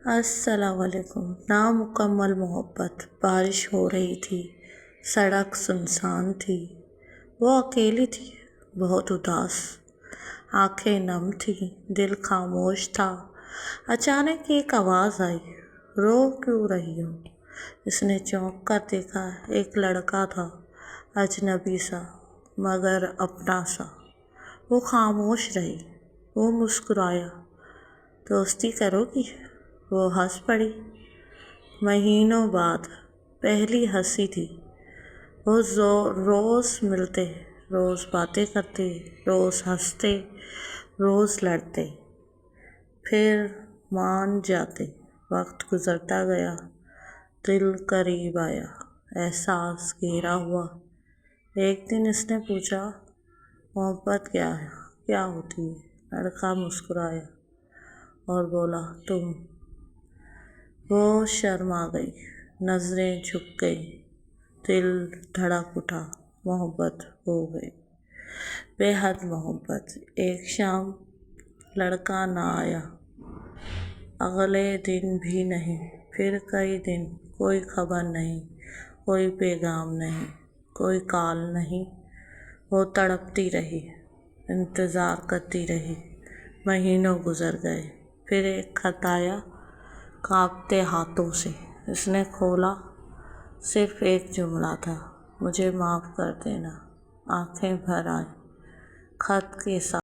السلام علیکم۔ نامکمل محبت۔ بارش ہو رہی تھی، سڑک سنسان تھی، وہ اکیلی تھی، بہت اداس، آنکھیں نم تھیں، دل خاموش تھا۔ اچانک ایک آواز آئی، رو کیوں رہی ہو؟ اس نے چونک کر دیکھا، ایک لڑکا تھا، اجنبی سا مگر اپنا سا۔ وہ خاموش رہی، وہ مسکرایا، دوستی کرو گی؟ وہ ہنس پڑی، مہینوں بعد پہلی ہنسی تھی۔ وہ روز ملتے، روز باتیں کرتے، روز ہنستے، روز لڑتے، پھر مان جاتے۔ وقت گزرتا گیا، دل قریب آیا، احساس گہرا ہوا۔ ایک دن اس نے پوچھا، محبت کیا ہوتی ہے؟ لڑکا مسکرایا اور بولا، تم۔ وہ شرما گئی، نظریں جھک گئیں، دل دھڑک اٹھا، محبت ہو گئی، بے حد محبت۔ ایک شام لڑکا نہ آیا، اگلے دن بھی نہیں، پھر کئی دن کوئی خبر نہیں، کوئی پیغام نہیں، کوئی کال نہیں۔ وہ تڑپتی رہی، انتظار کرتی رہی۔ مہینوں گزر گئے، پھر ایک خط آیا، کانپتے ہاتھوں سے۔ اس نے کھولا، صرف ایک جملہ تھا، مجھے معاف کر دینا۔ آنکھیں بھر آئیں، خط کے ساتھ